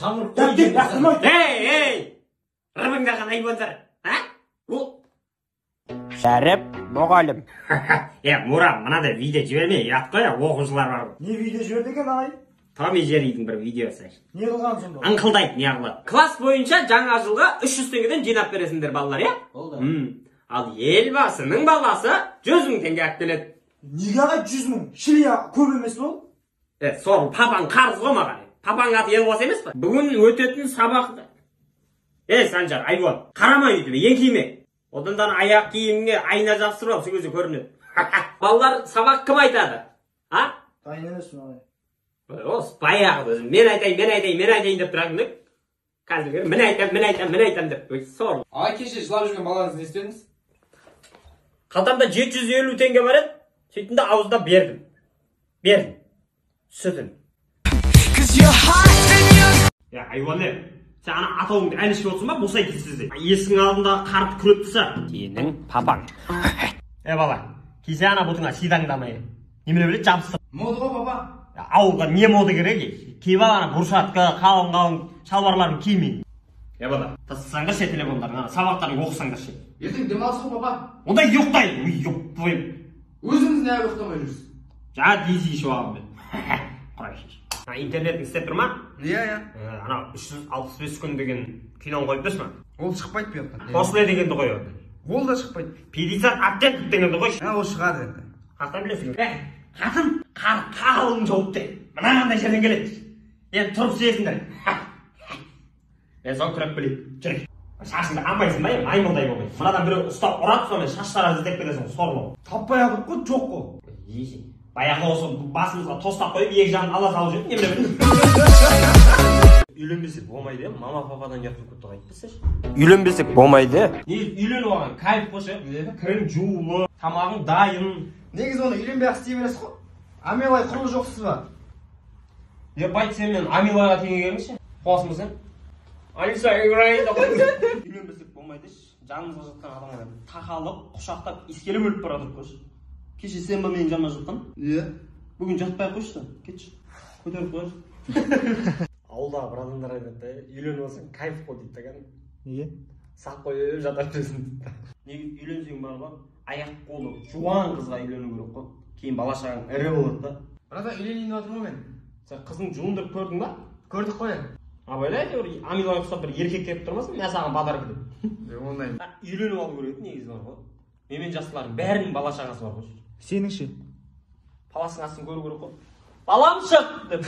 Çamur Ya git aklıma. Hey! Rıbındagan hayvanlar. Ha? Bu. Şərif müğallim. Murat, bana da video jibirmey, yat qo'ya, o'quvchilar var. Ne video jibirdi ekan ay? Tom and Jerry'дің bir videosi. Ne kılgan sonda? Аңқылдайды, не қылады. Класс бойынша жаңа жылға 300 теңгеден жинап бересіңдер балалар, я? Болды. Ал елбасының баласы 100 мың теңге алып келеді. Неге 100 мың? Шилия көп емес бұл? Сол папаң қарыз ғой маған. Папаң аты елбасы емес пе? Бүгін өтетін сабақты. Санжар, айбол, қарама үйтіп, еңкейме. Одандан аяқ киіміңе айна жапсырып алып, сөзі көрінеді. Балалар сабақ кім айтады? А? Дайын емеспін ағай. Осы баяғы өзім, мен айтайын деп тұратын. Қазір мен айтам деп. Сор. Ай, кеше жылап жүрген балаңызды не істедіңіз? Қалтамда 750 теңге бар еді. Сөйтінде ауызда бердім. Сүтін. Айуаны, сен ана атауыңды әлі ішіп отырсың ба? Босай кетсізді. Есің алдында қарып күріп тұрса. Сенің папаң. Бала, кесе ана бұтыңа сидаңдамай. Немеле білет жабыстыр. Моды ғой, папа. Ауылға не моды керек? Кейбір ана бұршатқа, қалың шалбарларын кимей. Бала, тастасаңдаршы телефондарын, сабақтарын оқысаңдаршы. Ертең демалыс қой, папа. Онда ұйықтайын, ұйықтайын. Өзіңіз не ұйықтамай жүрсіз? Жаңа дейсі ішіп алам мен. Құрайшы. Интернетін істеп тұр ма? Иә. Ана 365 күн деген киноны қойып тұрсың ба? Ол шықпайды bu яқтан. После дегенді қой. Ол да шықпайды. 50 оттенок дегенді қойшы. Ол шығады енді. Қақтай білесің. Қатын қалың жауыпты. Мынандай жерден келеді. Енді тұрып сүйесіңдер. Соң күреп білейін. Жүр. Шашыңды алмайсың ба? Маймылдай болмай. Мынадан біреу ұстап ұрады, сонымен шаштарын іздеп кетесің, сорлау. Таппай алдық қой, жоқ қой. Баяғы осы басымызға тостап қойып, екі жағын ала салып жүріп, немеле білесің. Үйленбесек болмайды, мама пападан ұят болып кетті айтпасайшы. Үйленбесек болмайды. Үйленіп алған кайф қойшы. Кірің жуылы, тамағың дайын. Негізі оны үйленбей-ақ істей бересіз ғой. Амелай құрылы жоқсыз ба? Байт сен мен Амилаға теңге келіңші. Қуасың ба сен? Алиса, үйрайын да қойшы. Үйленбесек болмайды. Жанымызға жатқан адамға тақалып, құшақтап, искелеп өліп барадық қойшы. Кеше сен ба менің жаныма жатқан? Иә. Бүгін жатпай қойшы. Кетші. Көтеріп қойшы. Ауылдағы бір адамдар айтады, үйленіп алсаң кайф қой дейді деген. Неге? Сақ қойып жатар жүрсің дейді. Неге үйленсең бар ғой, аяқ қолы жуан қызға үйлену керек қой. Кейін бала шағаң ірі болады да. Брата, үйленейін деп жатырмын мен. Сен қызың жуындырып көрдің ба? Көрдік қой. Абайла әйтеуір Амилаға ұқсап бір еркек келіп тұрмасын, мен саған бадар кідім. Ондай. Үйленіп алу керек негізі бар ғой. Менің жастылардың бәрінің бала шағасы бар ғой. Сенің ше? Паласың астын көру керек қой. Балам шық деп.